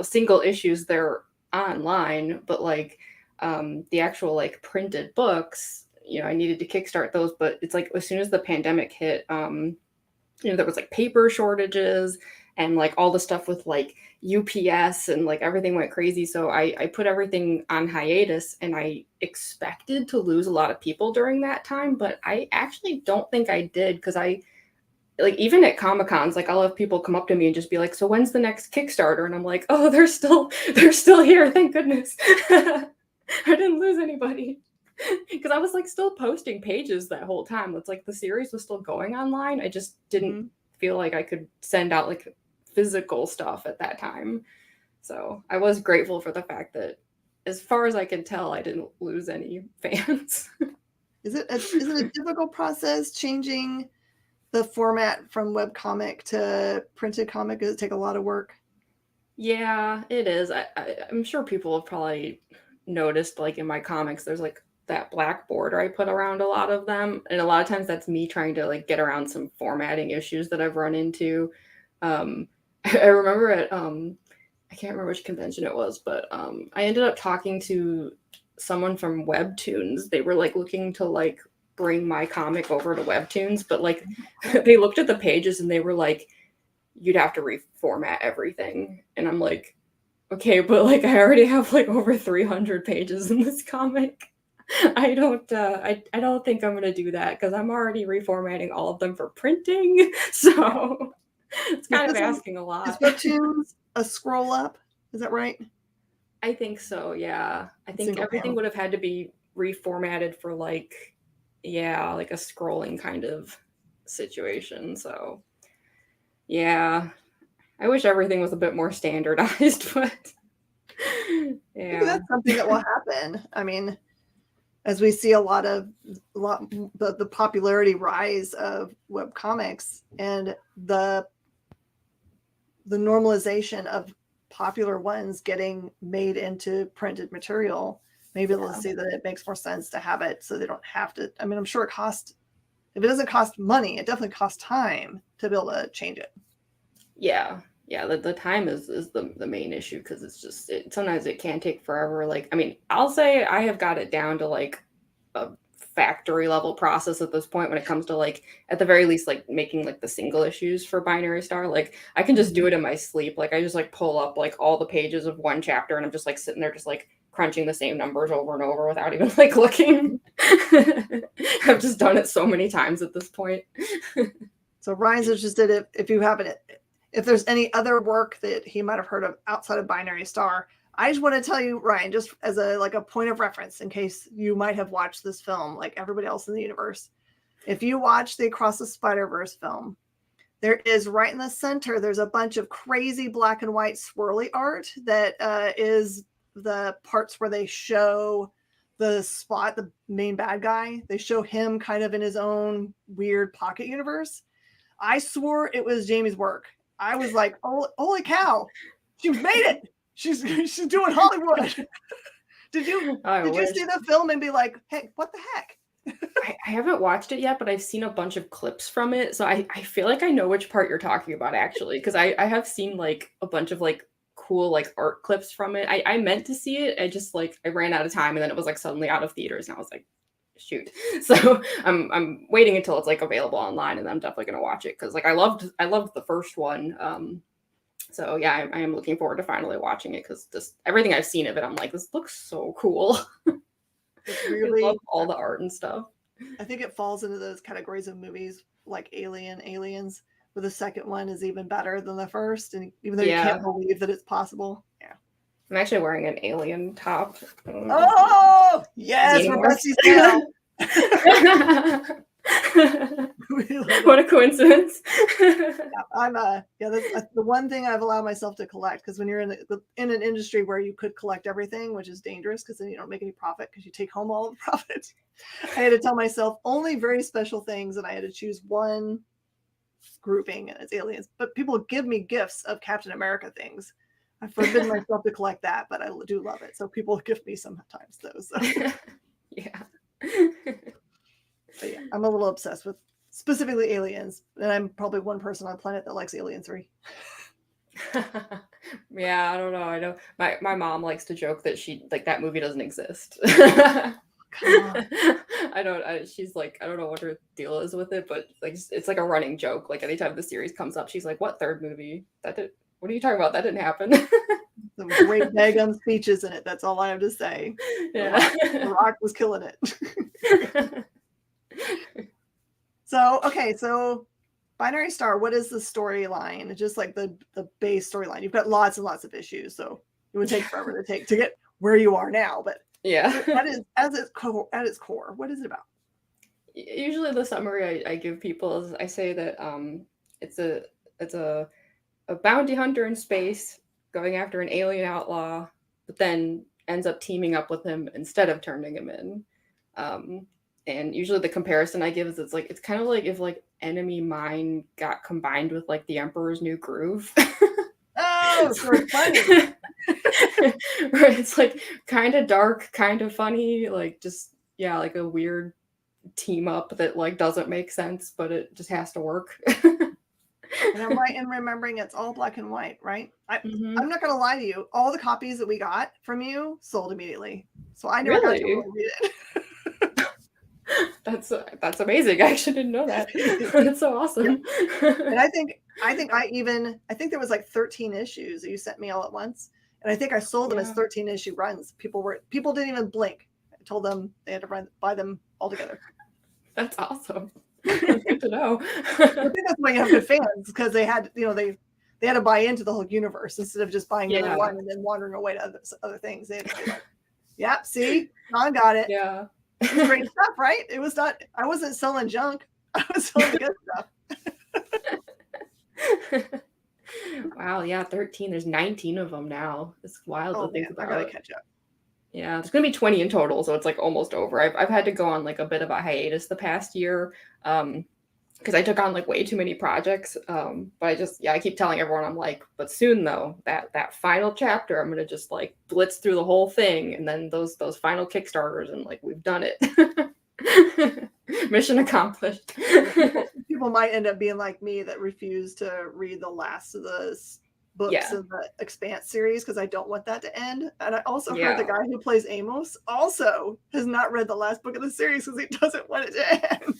single issues they're online, but like the actual like printed books, I needed to kickstart those. But it's like as soon as the pandemic hit, there was like paper shortages and like all the stuff with like UPS and like everything went crazy. So I put everything on hiatus, and I expected to lose a lot of people during that time, but I actually don't think I did, because I like, even at Comic-Cons, like I'll have people come up to me and just be like, so when's the next Kickstarter? And I'm like, oh, they're still here. Thank goodness. I didn't lose anybody. Because I was like still posting pages that whole time. It's like the series was still going online. I just didn't feel like I could send out like physical stuff at that time. So I was grateful for the fact that, as far as I can tell, I didn't lose any fans. Is it a difficult process changing the format from webcomic to printed comic? Does it take a lot of work? Yeah, it is. I'm sure people have probably noticed, like in my comics, there's like that black border I put around a lot of them. And a lot of times that's me trying to like get around some formatting issues that I've run into. I remember at, I can't remember which convention it was, but I ended up talking to someone from Webtoons. They were like looking to like bring my comic over to Webtoons, but like they looked at the pages and they were like, you'd have to reformat everything. And I'm like, okay, but like I already have like over 300 pages in this comic. I don't think I'm gonna do that, because I'm already reformatting all of them for printing. So it's kind of asking a lot. Is Webtoons a scroll up? Is that right? I think so, yeah. I think everything would have had to be reformatted for like, yeah, like a scrolling kind of situation. So yeah, I wish everything was a bit more standardized, but yeah. Maybe that's something that will happen. I mean, as we see a lot the popularity rise of web comics and the normalization of popular ones getting made into printed material, maybe they'll see that it makes more sense to have it so they don't have to. I mean, I'm sure if it doesn't cost money, it definitely costs time to be able to change it. Yeah. The time is the main issue, because it's just sometimes it can take forever. Like, I mean, I'll say I have got it down to like a factory level process at this point when it comes to like, at the very least, like making like the single issues for Binary Star. Like I can just do it in my sleep. Like I just like pull up like all the pages of one chapter, and I'm just like sitting there just like crunching the same numbers over and over without even like looking. I've just done it so many times at this point. So Ryan's interested if there's any other work that he might have heard of outside of Binary Star. I just want to tell you, Ryan, just as a point of reference, in case you might have watched this film like everybody else in the universe. If you watch the Across the Spider-Verse film, there is right in the center, there's a bunch of crazy black and white swirly art that is the parts where they show the main bad guy. They show him kind of in his own weird pocket universe. I swore it was Jamie's work. I was like, oh, holy cow, she made it. She's doing Hollywood. Did you see the film and be like, hey, what the heck? I haven't watched it yet, but I've seen a bunch of clips from it. So I feel like I know which part you're talking about, actually, because I have seen like a bunch of like cool like art clips from it. I meant to see it. I just like I ran out of time, and then it was like suddenly out of theaters, and I was like, shoot. So I'm waiting until it's like available online, and I'm definitely gonna watch it, because like I loved the first one. So yeah, I am looking forward to finally watching it, because just everything I've seen of it, I'm like, this looks so cool. It's really, I love all the art and stuff. I think it falls into those categories of movies like Aliens, where the second one is even better than the first, and even though you can't believe that it's possible. Yeah. I'm actually wearing an Alien top. Oh yes, we're besties now. What a coincidence. That's the one thing I've allowed myself to collect, because when you're in an industry where you could collect everything, which is dangerous because then you don't make any profit because you take home all of the profit. I had to tell myself only very special things, and I had to choose one grouping, and it's aliens. But people give me gifts of Captain America things. I've forbidden myself to collect that, but I do love it. So people give me sometimes those. So. Yeah. But yeah, I'm a little obsessed with specifically aliens, and I'm probably one person on the planet that likes Alien 3. Yeah, I don't know. I know my mom likes to joke that she like that movie doesn't exist. Come on. She's like, I don't know what her deal is with it, but like it's like a running joke. Like anytime the series comes up, she's like, "What third movie? What are you talking about? That didn't happen." Some great daggum speeches in it. That's all I have to say. Yeah. The Rock was killing it. So Binary Star, what is the storyline? Just like the base storyline. You've got lots and lots of issues, so it would take forever to get where you are now. But yeah, that is at its core. What is it about? Usually, the summary I give people is I say that it's a bounty hunter in space going after an alien outlaw, but then ends up teaming up with him instead of turning him in. And usually the comparison I give is it's kind of like if like Enemy Mine got combined with like The Emperor's New Groove. Oh, so funny. Right, it's like kind of dark, kind of funny, like just like a weird team up that like doesn't make sense, but it just has to work. And I'm right in remembering it's all black and white, right? I'm not gonna lie to you. All the copies that we got from you sold immediately, so I never got to really read it. That's amazing. I actually didn't know that. That's so awesome. Yeah. And I think there was like 13 issues that you sent me all at once, and I think I sold them as 13 issue runs. People didn't even blink. I told them they had to buy them all together. That's awesome. Good to know. I think that's why you have good fans, because they had to buy into the whole universe instead of just buying number one and then wandering away to other things. They had to be like, "Yep, see, John got it." Yeah. It was great stuff, right? It was not. I wasn't selling junk. I was selling good stuff. Wow. Yeah. 13. There's 19 of them now. It's wild to think about. I gotta catch up. Yeah, there's gonna be 20 in total, so it's like almost over. I've had to go on like a bit of a hiatus the past year, because I took on like way too many projects. But I keep telling everyone, I'm like, but soon though, that final chapter, I'm gonna just like blitz through the whole thing, and then those final Kickstarters, and like we've done it. Mission accomplished. People might end up being like me that refuse to read the last of the books of the Expanse series because I don't want that to end. And I also heard the guy who plays Amos also has not read the last book of the series because he doesn't want it to end.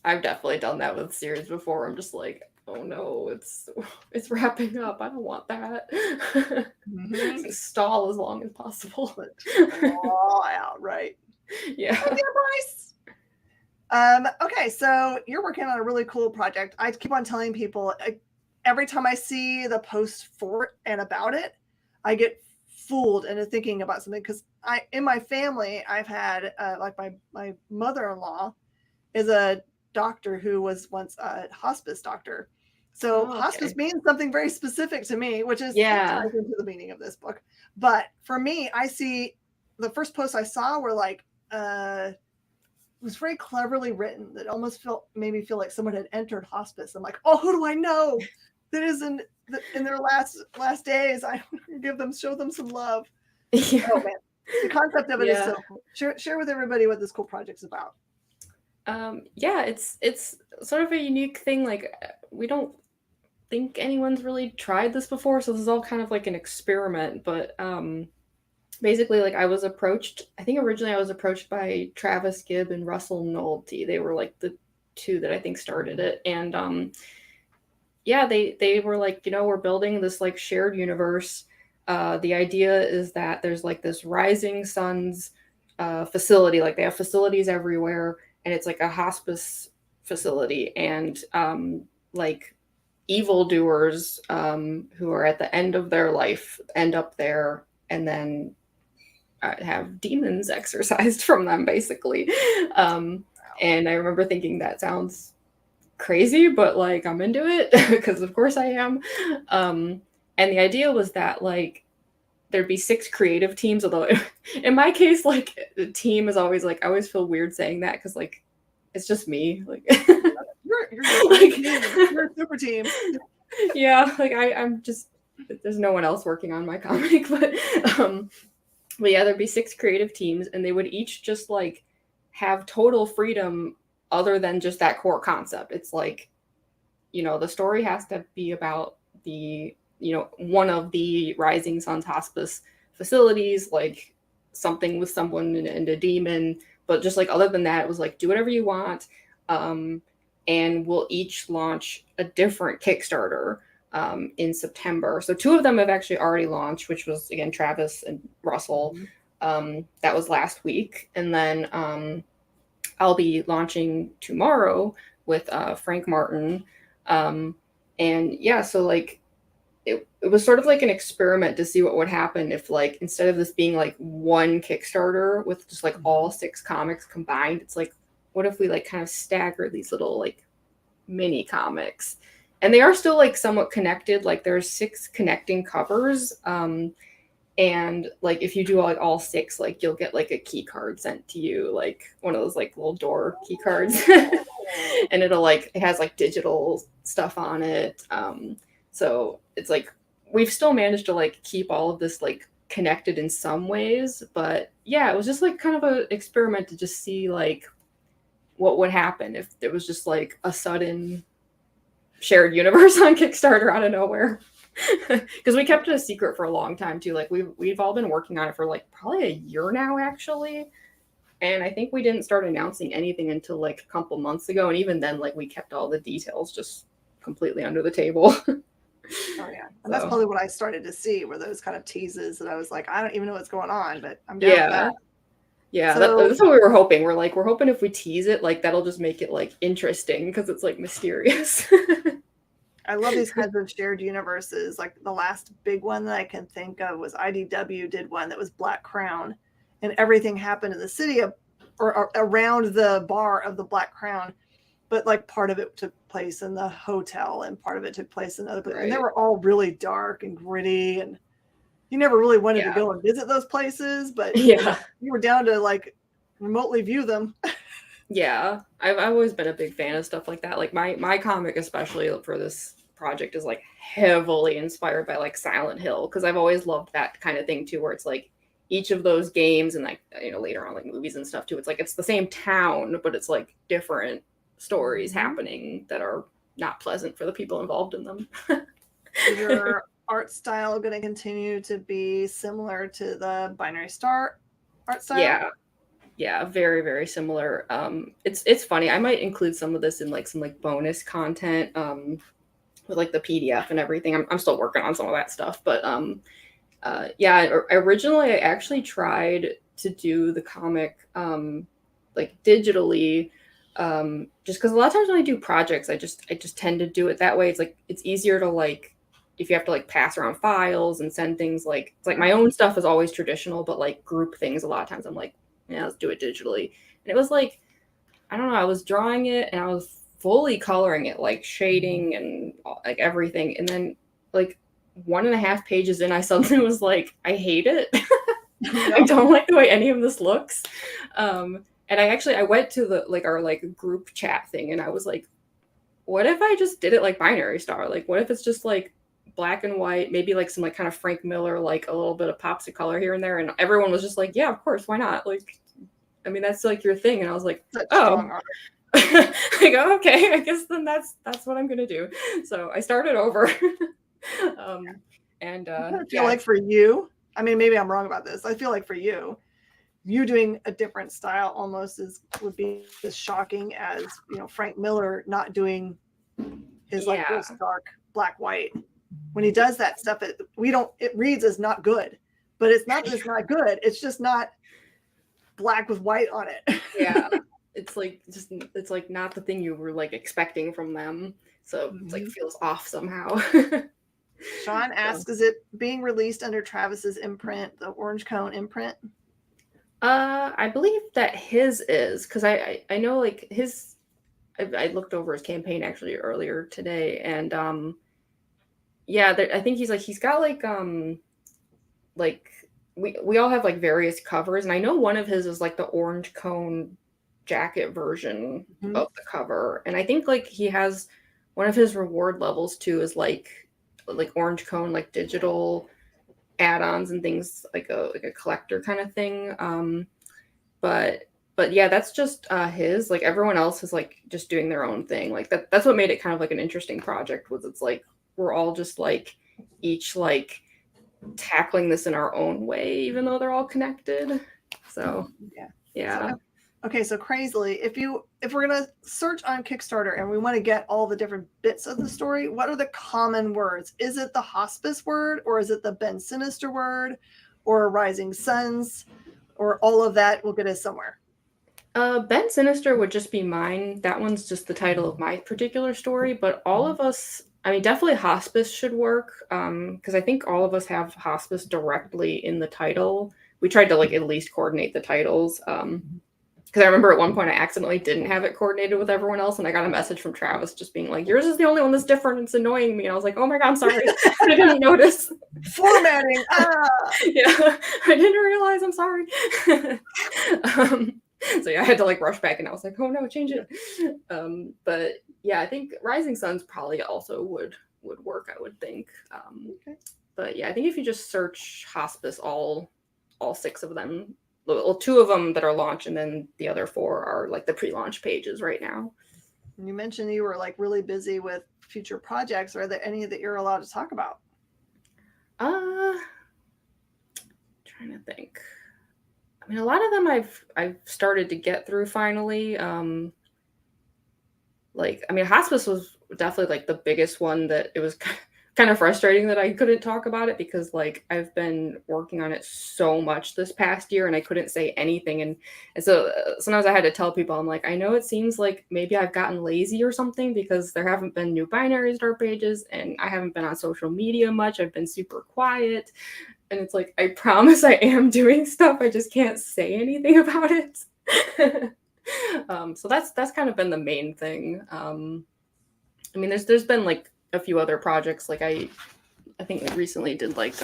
I've definitely done that with series before. I'm just like, oh no, it's wrapping up. I don't want that. Mm-hmm. Stall as long as possible. All out, right? Yeah. Bryce. Okay, so you're working on a really cool project. I keep on telling people every time I see the post for it and about it, I get fooled into thinking about something, because in my family I've had like my mother-in-law is a doctor who was once a hospice doctor. So hospice means something very specific to me, which is ties into the meaning of this book. But for me, I see the first posts I saw were like it was very cleverly written that almost made me feel like someone had entered hospice. I'm like, oh, who do I know that is in their last days? I show them some love. Yeah. Oh man, the concept of it is so cool. Share with everybody what this cool project's about. It's sort of a unique thing. Like, we don't think anyone's really tried this before, so this is all kind of like an experiment. But basically, like, I think originally I was approached by Travis Gibb and Russell Nolte. They were like the two that I think started it, and they were like, we're building this like shared universe. The idea is that there's like this Rising Suns facility, like they have facilities everywhere, and it's like a hospice facility, and like evildoers who are at the end of their life end up there, and then have demons exorcised from them, basically. And I remember thinking that sounds crazy, but like I'm into it because of course I am. And the idea was that like there'd be 6 creative teams, although in my case, like the team is always like, I always feel weird saying that because like it's just me. Like you're like, you're a super team. Yeah, like I'm just there's no one else working on my comic, but yeah, there'd be 6 creative teams, and they would each just like have total freedom other than just that core concept. It's like, the story has to be about the, one of the Rising Suns hospice facilities, like something with someone and a demon. But just like other than that, it was like, do whatever you want. And we'll each launch a different Kickstarter in September. So 2 of them have actually already launched, which was, again, Travis and Russell. That was last week. And then I'll be launching tomorrow with Frank Martin. And yeah, so like it was sort of like an experiment to see what would happen if, like, instead of this being like one Kickstarter with just like all 6 comics combined, it's like, what if we like kind of stagger these little like mini comics? And they are still like somewhat connected. Like there's 6 connecting covers. And like if you do like all 6, like you'll get like a key card sent to you, like one of those like little door key cards. And it has like digital stuff on it. So it's like we've still managed to like keep all of this like connected in some ways. But yeah, it was just like kind of an experiment to just see like what would happen if there was just like a sudden shared universe on Kickstarter out of nowhere. Because we kept it a secret for a long time too. Like we've all been working on it for like probably a year now, actually. And I think we didn't start announcing anything until like a couple months ago. And even then, like we kept all the details just completely under the table. Oh yeah, and that's probably what I started to see were those kind of teases that I was like, I don't even know what's going on, but I'm down with that. Yeah, so, that's what we were hoping. We're hoping if we tease it, like that'll just make it like interesting because it's like mysterious. I love these kinds of shared universes. Like the last big one that I can think of was IDW did one that was Black Crown, and everything happened in the city or around the bar of the Black Crown. But like part of it took place in the hotel and part of it took place in other places. Right. And they were all really dark and gritty, and you never really wanted to go and visit those places, but you were down to like remotely view them. Yeah, I've always been a big fan of stuff like that. Like my comic, especially for this project, is like heavily inspired by like Silent Hill, because I've always loved that kind of thing too, where it's like each of those games and like later on like movies and stuff too. It's like it's the same town, but it's like different stories happening that are not pleasant for the people involved in them. Is your art style going to continue to be similar to the Binary Star art style? Yeah, very, very similar. It's funny. I might include some of this in like some like bonus content with like the PDF and everything. I'm still working on some of that stuff, but originally I actually tried to do the comic like digitally. Just because a lot of times when I do projects, I just tend to do it that way. It's like it's easier to like if you have to like pass around files and send things, like it's like my own stuff is always traditional, but like group things a lot of times I'm like, yeah, let's do it digitally. And it was like, I don't know, I was drawing it and I was fully coloring it, like shading and like everything. And then like 1.5 pages in, I suddenly was like, I hate it. I don't like the way any of this looks. And I went to the like our like group chat thing and I was like, what if I just did it like Binary Star? Like, what if it's just like black and white, maybe like some like kind of Frank Miller, like a little bit of pops of color here and there. And everyone was just like, yeah, of course, why not? Like, I mean, that's like your thing. And I was like, oh, I go, okay, I guess then that's what I'm gonna do. So I started over. I feel like for you, I mean, maybe I'm wrong about this. I feel like for you doing a different style almost would be as shocking as Frank Miller not doing his like this dark black white. When he does that stuff, it reads as not good, but it's not that it's not good. It's just not black with white on it. Yeah. It's like not the thing you were like expecting from them. So it's like feels off somehow. Sean asks, is it being released under Travis's imprint, the Orange Cone imprint? I believe that his is, because I know like his, I looked over his campaign actually earlier today, and I think he's got like we all have like various covers, and I know one of his is like the Orange Cone jacket version of the cover, and I think like he has one of his reward levels too is like like Orange Cone, like digital add-ons and things like a collector kind of thing. But yeah, that's just his. Like everyone else is like just doing their own thing. Like that's what made it kind of like an interesting project, was it's like we're all just like each like tackling this in our own way, even though they're all connected. So yeah. So, okay, so crazily, if we're gonna search on Kickstarter and we want to get all the different bits of the story, what are the common words? Is it the hospice word, or is it the Ben Sinister word, or Rising Suns, or all of that will get us somewhere? Ben Sinister would just be mine. That one's just the title of my particular story, but all of us, I mean, definitely hospice should work, because I think all of us have hospice directly in the title. We tried to like at least coordinate the titles, because I remember at one point I accidentally didn't have it coordinated with everyone else, and I got a message from Travis just being like, "Yours is the only one that's different. It's annoying me." And I was like, "Oh my god, I'm sorry. I didn't notice." Formatting. Yeah, I didn't realize. I'm sorry. So yeah, I had to like rush back, and I was like, "Oh no, change it." But yeah, I think Rising Suns probably also would work. I would think. Okay. But yeah, I think if you just search hospice, all 6 of them. Well, 2 of them that are launched, and then the other 4 are like the pre-launch pages right now. You mentioned you were like really busy with future projects. Are there any that you're allowed to talk about? Trying to think. I mean, a lot of them I've started to get through finally. Like, I mean, hospice was definitely like the biggest one that it was kind of frustrating that I couldn't talk about it, because like I've been working on it so much this past year and I couldn't say anything. And so sometimes I had to tell people, I'm like, I know it seems like maybe I've gotten lazy or something, because there haven't been new binary star pages and I haven't been on social media much. I've been super quiet. And it's like, I promise I am doing stuff. I just can't say anything about it. So that's kind of been the main thing. I mean, there's been like a few other projects. Like I think I recently did like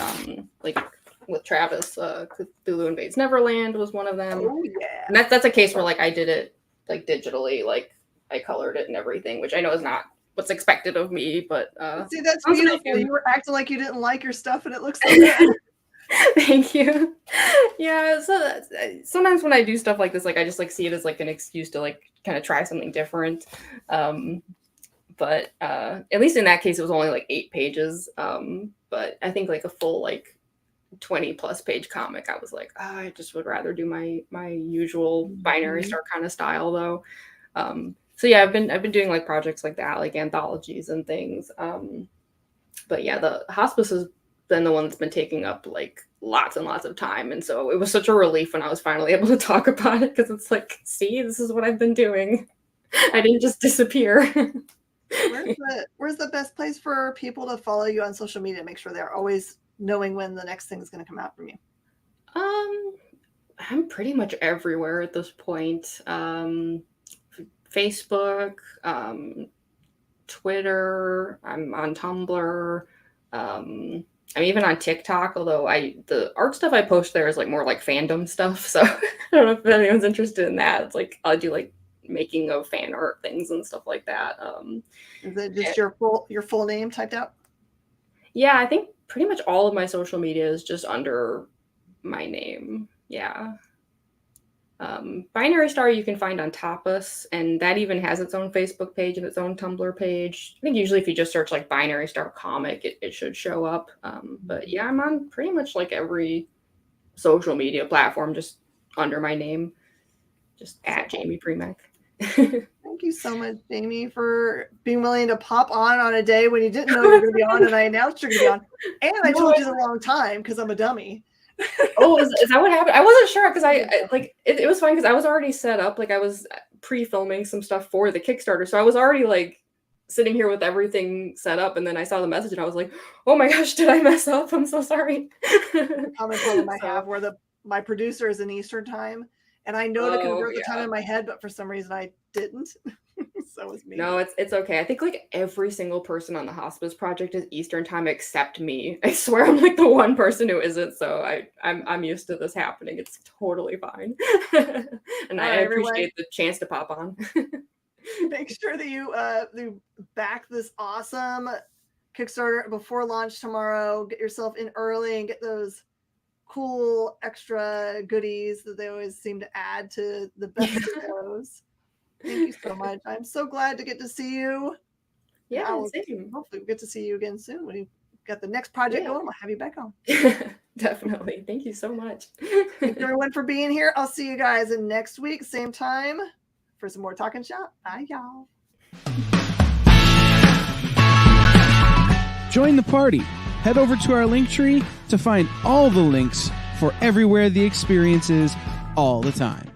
with Travis, Cthulhu Invades Neverland was one of them. Oh yeah. And that's a case where like I did it like digitally, like I colored it and everything, which I know is not what's expected of me, but see, that's beautiful. You were acting like you didn't like your stuff, and it looks so good. Thank you. Yeah, so sometimes when I do stuff like this, like I just like see it as like an excuse to like kind of try something different. But at least in that case, it was only like 8 pages. But I think like a full like 20+ page comic, I was like, oh, I just would rather do my usual binary star kind of style though. So yeah, I've been doing like projects like that, like anthologies and things. But yeah, the hospice has been the one that's been taking up like lots and lots of time, and so it was such a relief when I was finally able to talk about it, because it's like, see, this is what I've been doing. I didn't just disappear. Where's the best place for people to follow you on social media? Make sure they're always knowing when the next thing is going to come out from you. I'm pretty much everywhere at this point. Facebook, Twitter, I'm on Tumblr. I'm even on TikTok, although the art stuff I post there is like more like fandom stuff. So I don't know if anyone's interested in that. It's like I'll do like making of fan art things and stuff like that. Is it just your full name typed out? Yeah, I think pretty much all of my social media is just under my name. Yeah. Binary Star you can find on Tapas, and that even has its own Facebook page and its own Tumblr page. I think usually if you just search like Binary Star comic, it should show up. But yeah, I'm on pretty much like every social media platform just under my name, just at Jamie Premack. Thank you so much, Jamie, for being willing to pop on a day when you didn't know you were going to be on, and I announced you're going to be on. And I told you the wrong time because I'm a dummy. Oh, is that what happened? I wasn't sure, because I like it was fine because I was already set up. Like I was pre-filming some stuff for the Kickstarter, so I was already like sitting here with everything set up, and then I saw the message and I was like, oh my gosh, did I mess up? I'm so sorry. The common problem I have where my producer is in Eastern time, and I know to convert the time in my head, but for some reason I didn't. So it's me. No, it's okay. I think like every single person on the hospice project is Eastern time except me. I swear I'm like the one person who isn't. So I'm used to this happening. It's totally fine. And I appreciate the chance to pop on. Make sure that you back this awesome Kickstarter before launch tomorrow. Get yourself in early and get those cool extra goodies that they always seem to add to the best of those. Thank you so much. I'm so glad to get to see you. Yeah, same. Hopefully we'll get to see you again soon when you got the next project going. We'll have you back on. Definitely. Thank you so much. Thanks everyone for being here. I'll see you guys in next week, same time, for some more Talkin Shop. Bye, y'all. Join the party. Head over to our link tree to find all the links for everywhere the experience is all the time.